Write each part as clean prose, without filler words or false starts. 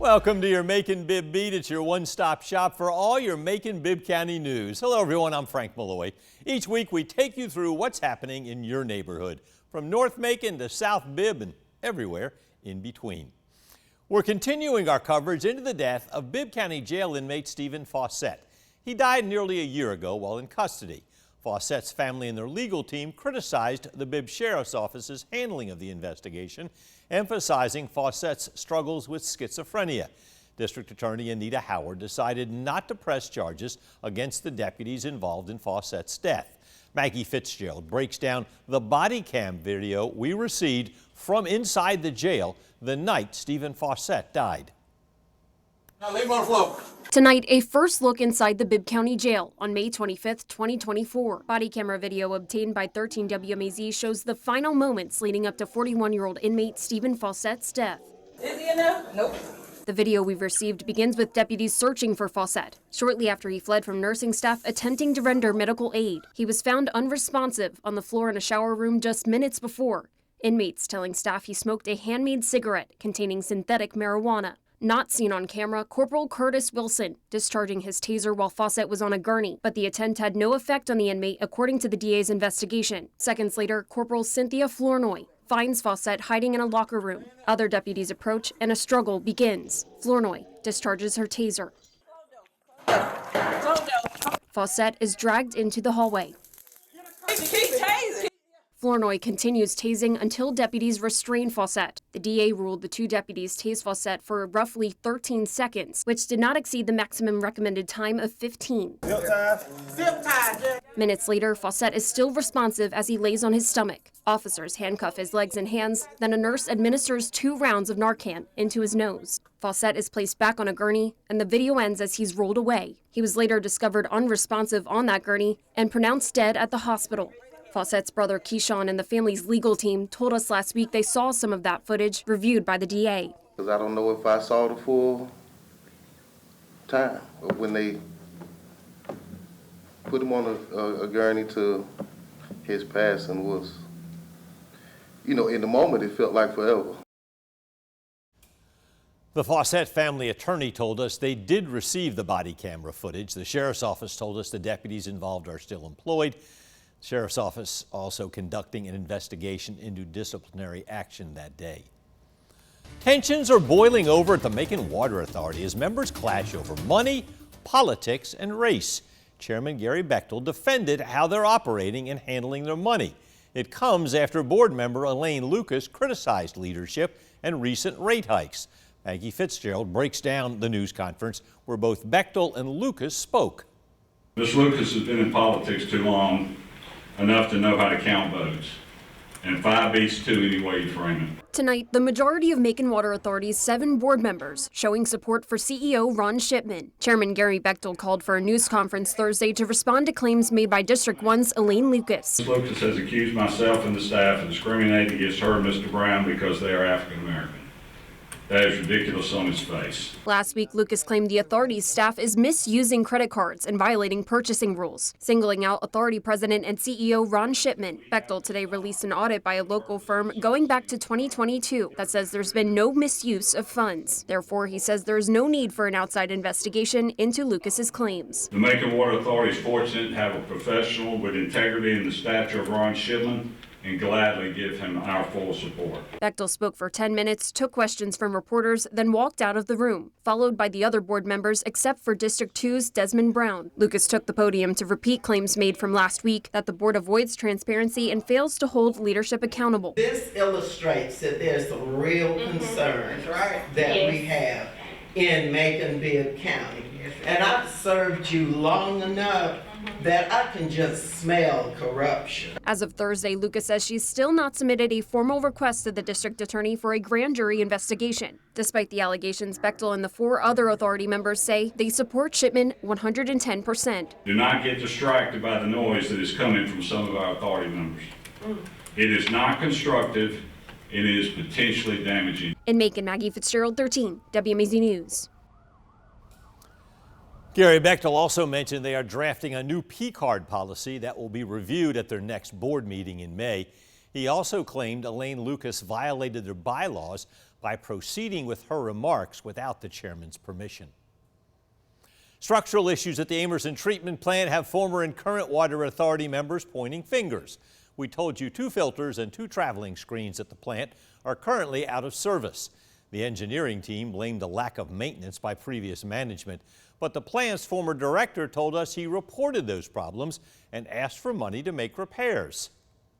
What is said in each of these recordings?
Welcome to your Macon-Bibb Beat. It's your one-stop shop for all your Macon-Bibb County news. Hello, everyone. I'm Frank Malloy. Each week, we take you through what's happening in your neighborhood, from North Macon to South Bibb and everywhere in between. We're continuing our coverage into the death of Bibb County Jail inmate Stephen Fawcett. He died nearly a year ago while in custody. Fawcett's family and their legal team criticized the Bibb Sheriff's Office's handling of the investigation, emphasizing Fawcett's struggles with schizophrenia. District Attorney Anita Howard decided not to press charges against the deputies involved in Fawcett's death. Maggie Fitzgerald breaks down the body cam video we received from inside the jail the night Stephen Fawcett died. Now leave him on the floor. Tonight, a first look inside the Bibb County Jail on May 25th, 2024. Body camera video obtained by 13 WMAZ shows the final moments leading up to 41-year-old inmate Stephen Fawcett's death. Is he in there? Nope. The video we've received begins with deputies searching for Fawcett. Shortly after he fled from nursing staff attempting to render medical aid, he was found unresponsive on the floor in a shower room just minutes before. Inmates telling staff he smoked a handmade cigarette containing synthetic marijuana. Not seen on camera, Corporal Curtis Wilson discharging his taser while Fawcett was on a gurney, but the attempt had no effect on the inmate according to the DA's investigation. Seconds later, Corporal Cynthia Flournoy finds Fawcett hiding in a locker room. Other deputies approach and a struggle begins. Flournoy discharges her taser. Fawcett is dragged into the hallway. Flournoy continues tasing until deputies restrain Fawcett. The DA ruled the two deputies tased Fawcett for roughly 13 seconds, which did not exceed the maximum recommended time of 15. Minutes later, Fawcett is still responsive as he lays on his stomach. Officers handcuff his legs and hands, then a nurse administers 2 rounds of Narcan into his nose. Fawcett is placed back on a gurney, and the video ends as he's rolled away. He was later discovered unresponsive on that gurney and pronounced dead at the hospital. Fawcett's brother Keyshawn and the family's legal team told us last week they saw some of that footage reviewed by the DA. Because I don't know if I saw the full time of when they put him on a gurney to his passing was, in the moment it felt like forever. The Fawcett family attorney told us they did receive the body camera footage. The sheriff's office told us the deputies involved are still employed. The sheriff's office also conducting an investigation into disciplinary action that day. Tensions are boiling over at the Macon Water Authority as members clash over money, politics, and race. Chairman Gary Bechtel defended how they're operating and handling their money. It comes after board member Elaine Lucas criticized leadership and recent rate hikes. Maggie Fitzgerald breaks down the news conference where both Bechtel and Lucas spoke. Ms. Lucas has been in politics too long, enough to know how to count votes. And 5 beats 2 any way you frame it. Tonight, the majority of Macon Water Authority's 7 board members showing support for CEO Ron Shipman. Chairman Gary Bechtel called for a news conference Thursday to respond to claims made by District 1's Elaine Lucas. Ms. Lucas has accused myself and the staff of discriminating against her and Mr. Brown because they are African American. That is ridiculous on its face. Last week, Lucas claimed the authority's staff is misusing credit cards and violating purchasing rules, singling out Authority President and CEO Ron Shipman. Bechtel today released an audit by a local firm going back to 2022 that says there's been no misuse of funds. Therefore, he says there is no need for an outside investigation into Lucas's claims. The Macon Water Authority is fortunate to have a professional with integrity and the stature of Ron Shipman, and gladly give him our full support. Bechtel spoke for 10 minutes, took questions from reporters, then walked out of the room, followed by the other board members except for District 2's Desmond Brown. Lucas took the podium to repeat claims made from last week that the board avoids transparency and fails to hold leadership accountable. This illustrates that there's some real concern that we have in Macon-Bibb County. And I've served you long enough that I can just smell corruption. As of Thursday, Lucas says she's still not submitted a formal request to the district attorney for a grand jury investigation. Despite the allegations, Bechtel and the 4 other authority members say they support Shipman 110%. Do not get distracted by the noise that is coming from some of our authority members. It is not constructive. It is potentially damaging. In Macon, Maggie Fitzgerald, 13, WMAZ News. Gary Bechtel also mentioned they are drafting a new P-card policy that will be reviewed at their next board meeting in May. He also claimed Elaine Lucas violated their bylaws by proceeding with her remarks without the chairman's permission. Structural issues at the Amerson treatment plant have former and current Water Authority members pointing fingers. We told you 2 filters and 2 traveling screens at the plant are currently out of service. The engineering team blamed a lack of maintenance by previous management, but the plant's former director told us he reported those problems and asked for money to make repairs.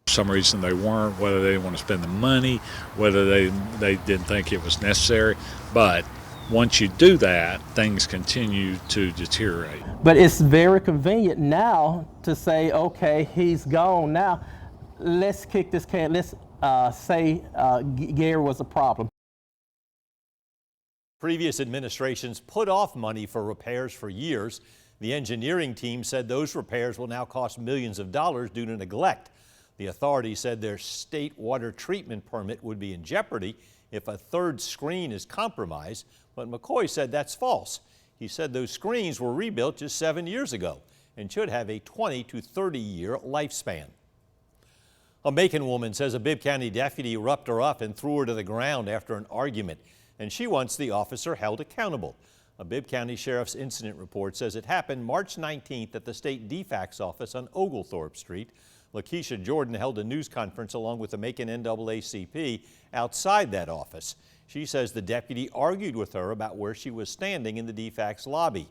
For some reason they weren't, whether they didn't want to spend the money, whether they didn't think it was necessary. But once you do that, things continue to deteriorate. But it's very convenient now to say, okay, he's gone now. Let's kick this can. Let's say Gary was a problem. Previous administrations put off money for repairs for years. The engineering team said those repairs will now cost millions of dollars due to neglect. The authority said their state water treatment permit would be in jeopardy if a 3rd screen is compromised, but McCoy said that's false. He said those screens were rebuilt just 7 years ago and should have a 20 to 30-year lifespan. A Macon woman says a Bibb County deputy roughed her up and threw her to the ground after an argument, and she wants the officer held accountable. A Bibb County Sheriff's incident report says it happened March 19th at the state DFAC's office on Oglethorpe Street. Lakeisha Jordan held a news conference along with the Macon NAACP outside that office. She says the deputy argued with her about where she was standing in the DFAC's lobby.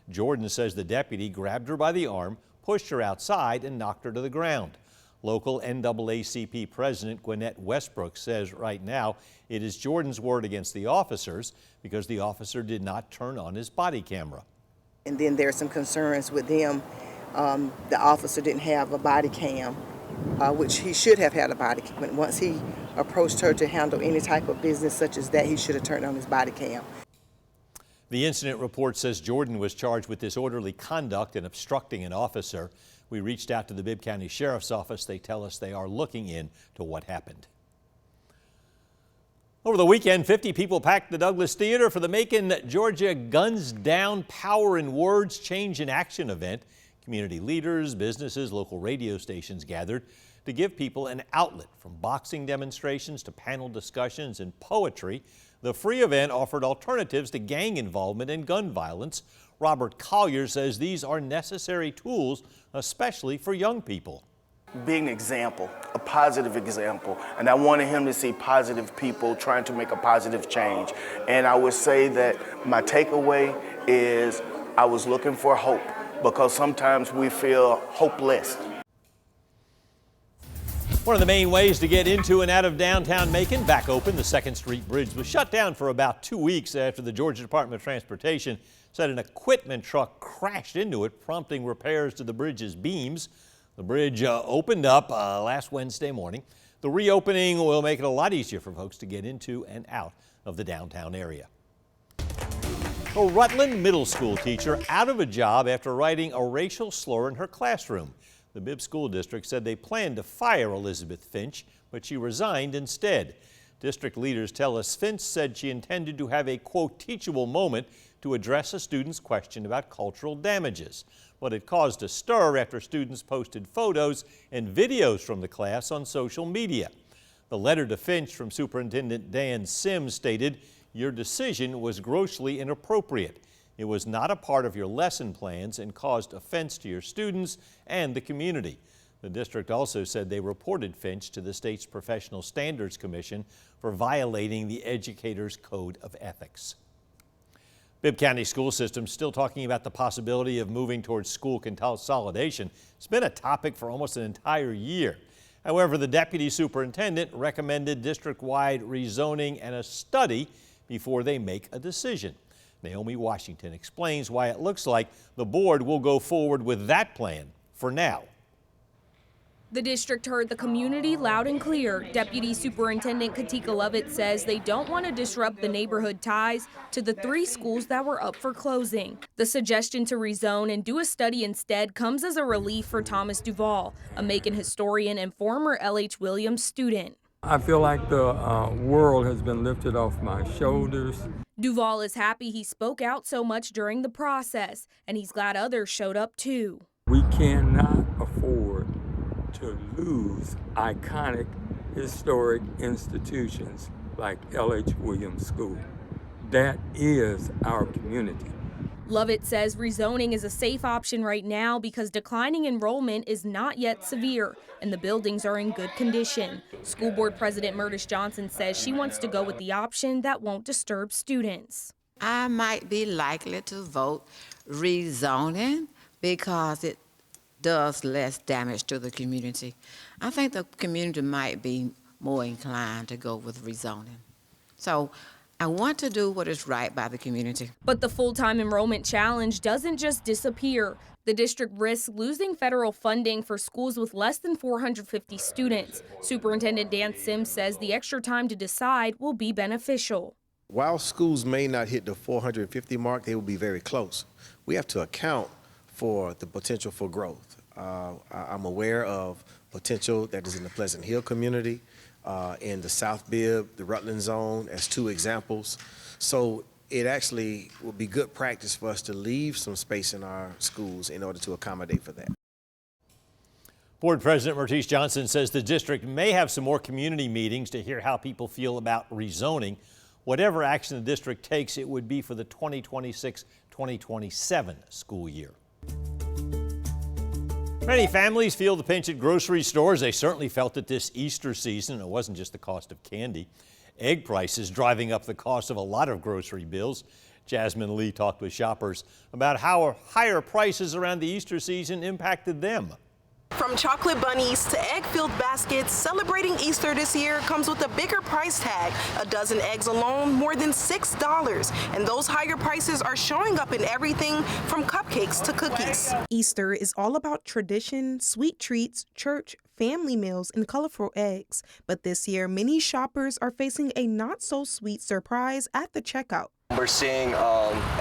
Jordan says the deputy grabbed her by the arm, pushed her outside, and knocked her to the ground. Local NAACP President Gwinnett Westbrook says right now it is Jordan's word against the officers because the officer did not turn on his body camera. And then there's some concerns with them. The officer didn't have a body cam, which he should have had a body cam. But once he approached her to handle any type of business such as that, he should have turned on his body cam. The incident report says Jordan was charged with disorderly conduct and obstructing an officer. We reached out to the Bibb County Sheriff's Office. They tell us they are looking into what happened. Over the weekend, 50 people packed the Douglas Theater for the Macon, Georgia Guns Down Power in Words Change in Action event. Community leaders, businesses, local radio stations gathered to give people an outlet, from boxing demonstrations to panel discussions and poetry. The free event offered alternatives to gang involvement and gun violence. Robert Collier says these are necessary tools, especially for young people. Being an example, a positive example, and I wanted him to see positive people trying to make a positive change. And I would say that my takeaway is I was looking for hope, because sometimes we feel hopeless. One of the main ways to get into and out of downtown Macon back open. The 2nd Street Bridge was shut down for about 2 weeks after the Georgia Department of Transportation said an equipment truck crashed into it, prompting repairs to the bridge's beams. The bridge opened up last Wednesday morning. The reopening will make it a lot easier for folks to get into and out of the downtown area. A Rutland middle school teacher out of a job after writing a racial slur in her classroom. The Bibb School District said they planned to fire Elizabeth Finch, but she resigned instead. District leaders tell us Finch said she intended to have a, quote, teachable moment to address a student's question about cultural damages. But it caused a stir after students posted photos and videos from the class on social media. The letter to Finch from Superintendent Dan Sims stated, "Your decision was grossly inappropriate. It was not a part of your lesson plans and caused offense to your students and the community." The district also said they reported Finch to the state's Professional Standards Commission for violating the educator's code of ethics. Bibb County school system still talking about the possibility of moving towards school consolidation. It's been a topic for almost an entire year. However, the deputy superintendent recommended district-wide rezoning and a study before they make a decision. Naomi Washington explains why it looks like the board will go forward with that plan for now. The district heard the community loud and clear. Deputy Superintendent Katika Lovett says they don't want to disrupt the neighborhood ties to the 3 schools that were up for closing. The suggestion to rezone and do a study instead comes as a relief for Thomas Duvall, a Macon historian and former L.H. Williams student. I feel like the world has been lifted off my shoulders. Duvall is happy he spoke out so much during the process, and he's glad others showed up too. We cannot afford to lose iconic historic institutions like L.H. Williams School. That is our community. Lovett says rezoning is a safe option right now because declining enrollment is not yet severe and the buildings are in good condition. School Board President Murtish Johnson says she wants to go with the option that won't disturb students. I might be likely to vote rezoning because it does less damage to the community. I think the community might be more inclined to go with rezoning. So I want to do what is right by the community. But the full-time enrollment challenge doesn't just disappear. The district risks losing federal funding for schools with less than 450 students. Superintendent Dan Sims says the extra time to decide will be beneficial. While schools may not hit the 450 mark, they will be very close. We have to account for the potential for growth. I'm aware of potential that is in the Pleasant Hill community, in the South Bibb, the Rutland zone, as two examples. So it actually will be good practice for us to leave some space in our schools in order to accommodate for that. Board President Murtish Johnson says the district may have some more community meetings to hear how people feel about rezoning. Whatever action the district takes, it would be for the 2026-2027 school year. Many families feel the pinch at grocery stores. They certainly felt it this Easter season. It wasn't just the cost of candy. Egg prices driving up the cost of a lot of grocery bills. Jasmine Lee talked with shoppers about how higher prices around the Easter season impacted them. From chocolate bunnies to egg-filled baskets, celebrating Easter this year comes with a bigger price tag. A dozen eggs alone, more than $6. And those higher prices are showing up in everything from cupcakes to cookies. Easter is all about tradition, sweet treats, church, family meals, and colorful eggs. But this year, many shoppers are facing a not-so-sweet surprise at the checkout. We're seeing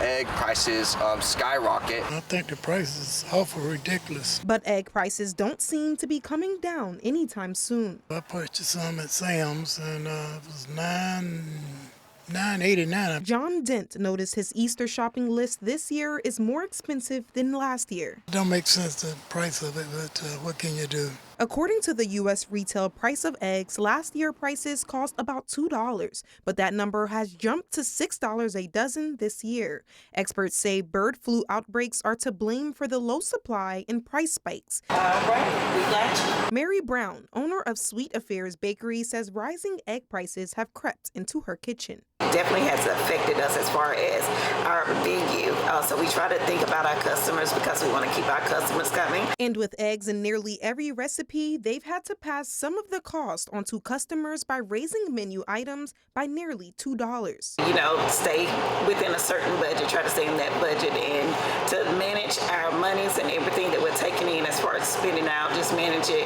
egg prices skyrocket. I think the price is awful ridiculous. But egg prices don't seem to be coming down anytime soon. I purchased some at Sam's and it was $9.89. John Dent noticed his Easter shopping list this year is more expensive than last year. It don't make sense, the price of it, but what can you do? According to the U.S. retail price of eggs, last year prices cost about $2, but that number has jumped to $6 a dozen this year. Experts say bird flu outbreaks are to blame for the low supply and price spikes. All right, we got you. Mary Brown, owner of Sweet Affairs Bakery, says rising egg prices have crept into her kitchen. Definitely has affected us as far as our venue. So we try to think about our customers because we want to keep our customers coming. And with eggs in nearly every recipe, they've had to pass some of the cost onto customers by raising menu items by nearly $2. You know, stay within a certain budget, try to stay in that budget, and to manage our monies and everything that we're taking in as far as spending out, just manage it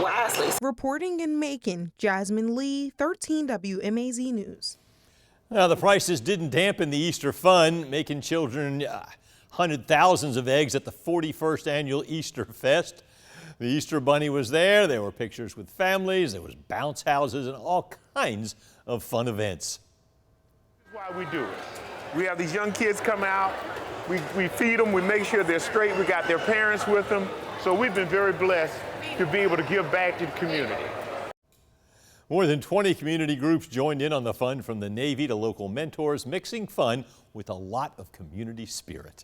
wisely. Reporting in Macon, Jasmine Lee, 13 WMAZ News. Now, the prices didn't dampen the Easter fun, making children hunted thousands of eggs at the 41st annual Easter Fest. The Easter Bunny was there. There were pictures with families. There was bounce houses and all kinds of fun events. That's why we do it. We have these young kids come out. We feed them. We make sure they're straight. We got their parents with them. So we've been very blessed to be able to give back to the community. More than 20 community groups joined in on the fun, from the Navy to local mentors, mixing fun with a lot of community spirit.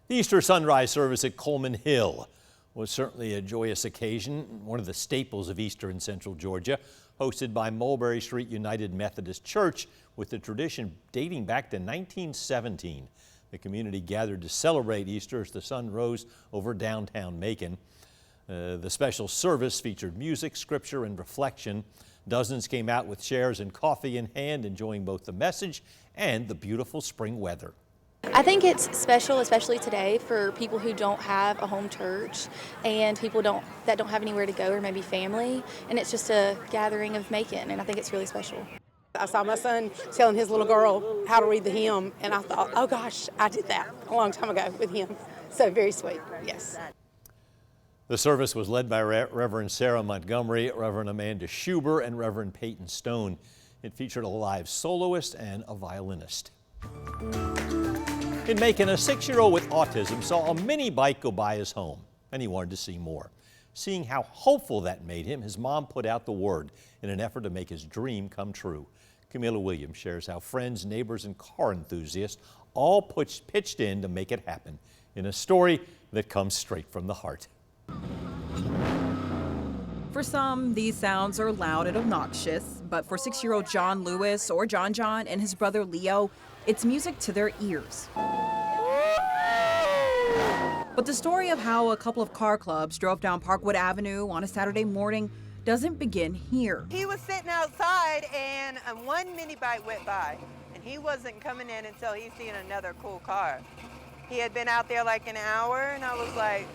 The Easter sunrise service at Coleman Hill was certainly a joyous occasion, one of the staples of Easter in Central Georgia, hosted by Mulberry Street United Methodist Church, with the tradition dating back to 1917. The community gathered to celebrate Easter as the sun rose over downtown Macon. The special service featured music, scripture, and reflection. Dozens came out with chairs and coffee in hand, enjoying both the message and the beautiful spring weather. I think it's special, especially today, for people who don't have a home church and people that don't have anywhere to go, or maybe family. And it's just a gathering of Macon, and I think it's really special. I saw my son telling his little girl how to read the hymn, and I thought, oh gosh, I did that a long time ago with him. So very sweet, yes. The service was led by Reverend Sarah Montgomery, Reverend Amanda Schuber, and Reverend Peyton Stone. It featured a live soloist and a violinist. In Macon, a 6-year-old with autism saw a mini bike go by his home, and he wanted to see more. Seeing how hopeful that made him, his mom put out the word in an effort to make his dream come true. Camila Williams shares how friends, neighbors, and car enthusiasts all pitched in to make it happen in a story that comes straight from the heart. For some, these sounds are loud and obnoxious, but for 6-year-old John Lewis or John and his brother Leo, it's music to their ears. But the story of how a couple of car clubs drove down Parkwood Avenue on a Saturday morning doesn't begin here. He was sitting outside and one mini bike went by, and he wasn't coming in until he seen another cool car. He had been out there like an hour, and I was like,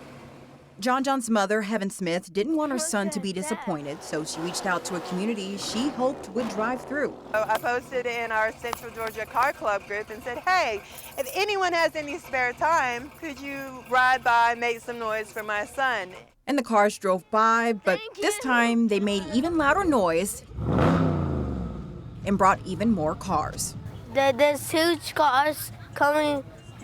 John's mother, Heaven Smith, didn't want her son to be disappointed, so she reached out to a community she hoped would drive through. I posted in our Central Georgia Car Club group and said, hey, if anyone has any spare time, could you ride by, make some noise for my son? And the cars drove by, but this time they made even louder noise and brought even more cars. There's huge cars coming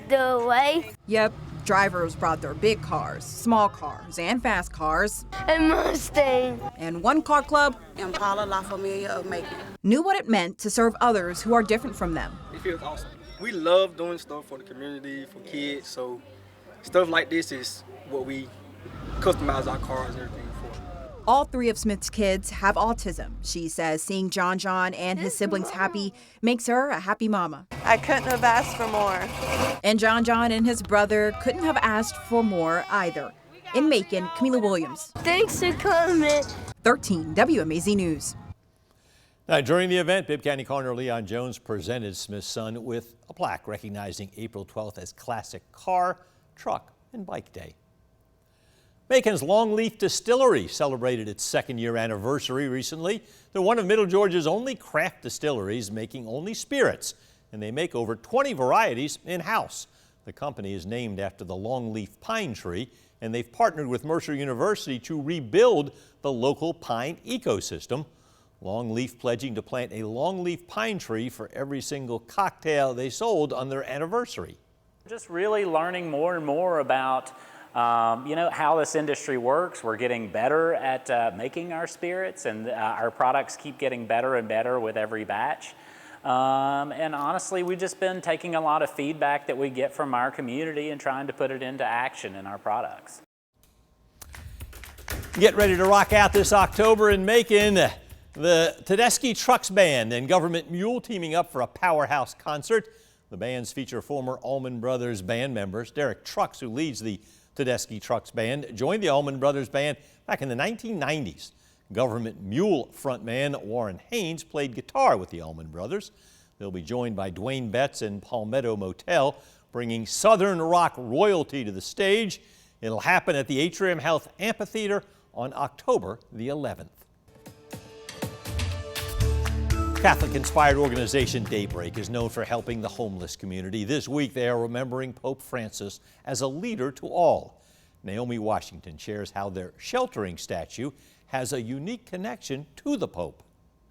the way. Yep. Drivers brought their big cars, small cars, and fast cars. And Mustang. And one car club, Impala La Familia of Macon, knew what it meant to serve others who are different from them. It feels awesome. We love doing stuff for the community, for kids, so stuff like this is what we customize our cars and everything for. All 3 of Smith's kids have autism. She says seeing John and his siblings happy makes her a happy mama. I couldn't have asked for more. And John and his brother couldn't have asked for more either. In Macon, Camila Williams. Thanks for coming. 13 WMAZ News. Now, during the event, Bibb County Coroner Leon Jones presented Smith's son with a plaque recognizing April 12th as Classic Car, Truck, and Bike Day. Macon's Longleaf Distillery celebrated its 2nd-year anniversary recently. They're one of Middle Georgia's only craft distilleries making only spirits, and they make over 20 varieties in-house. The company is named after the longleaf pine tree, and they've partnered with Mercer University to rebuild the local pine ecosystem. Longleaf pledging to plant a longleaf pine tree for every single cocktail they sold on their anniversary. Just really learning more and more about how this industry works. We're getting better at making our spirits, and our products keep getting better and better with every batch. And honestly, we've just been taking a lot of feedback that we get from our community and trying to put it into action in our products. Get ready to rock out this October in Macon. The Tedeschi Trucks Band and Government Mule teaming up for a powerhouse concert. The bands feature former Allman Brothers band members. Derek Trucks, who leads the Tedeschi Trucks Band, joined the Allman Brothers Band back in the 1990s. Government Mule frontman Warren Haynes played guitar with the Allman Brothers. They'll be joined by Dwayne Betts and Palmetto Motel, bringing Southern rock royalty to the stage. It'll happen at the Atrium Health Amphitheater on October the 11th. Catholic-inspired organization Daybreak is known for helping the homeless community. This week they are remembering Pope Francis as a leader to all. Naomi Washington shares how their sheltering statue has a unique connection to the Pope.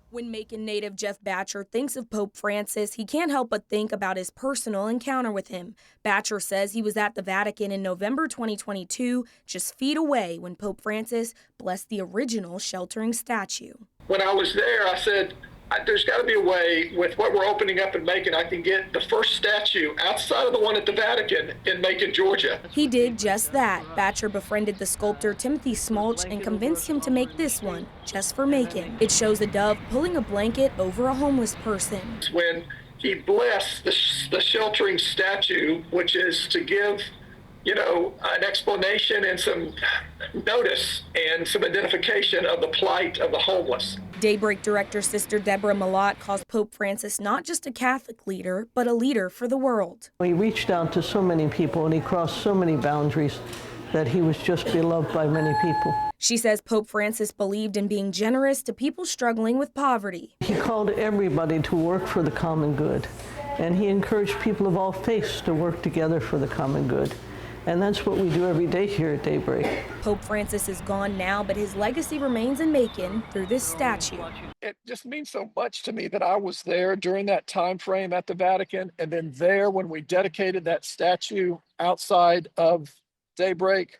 When Macon native Jeff Batcher thinks of Pope Francis, he can't help but think about his personal encounter with him. Batcher says he was at the Vatican in November 2022, just feet away when Pope Francis blessed the original sheltering statue. When I was there, I said, there's got to be a way with what we're opening up in Macon, I can get the first statue outside of the one at the Vatican in Macon, Georgia. He did just that. Batcher befriended the sculptor Timothy Smolch and convinced him to make this one just for Macon. It shows a dove pulling a blanket over a homeless person. When he blessed the sheltering statue, which is to give an explanation and some notice and some identification of the plight of the homeless. Daybreak director Sister Deborah Malott calls Pope Francis not just a Catholic leader, but a leader for the world. He reached out to so many people and he crossed so many boundaries that he was just beloved by many people. She says Pope Francis believed in being generous to people struggling with poverty. He called everybody to work for the common good, and he encouraged people of all faiths to work together for the common good. And that's what we do every day here at Daybreak. Pope Francis is gone now, but his legacy remains in Macon through this statue. It just means so much to me that I was there during that time frame at the Vatican, and then there when we dedicated that statue outside of Daybreak.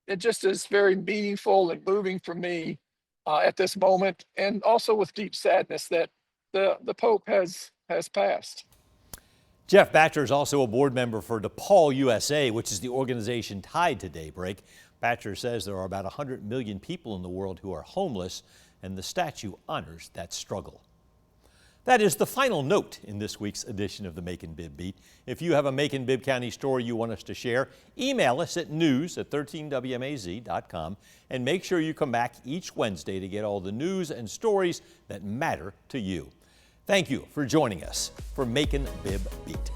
it just is very meaningful and moving for me at this moment, and also with deep sadness that the Pope has passed. Jeff Batcher is also a board member for DePaul USA, which is the organization tied to Daybreak. Batcher says there are about 100 million people in the world who are homeless, and the statue honors that struggle. That is the final note in this week's edition of the Macon-Bibb Beat. If you have a Macon-Bibb County story you want us to share, email us at news@13wmaz.com, and make sure you come back each Wednesday to get all the news and stories that matter to you. Thank you for joining us for Macon-Bibb Beat.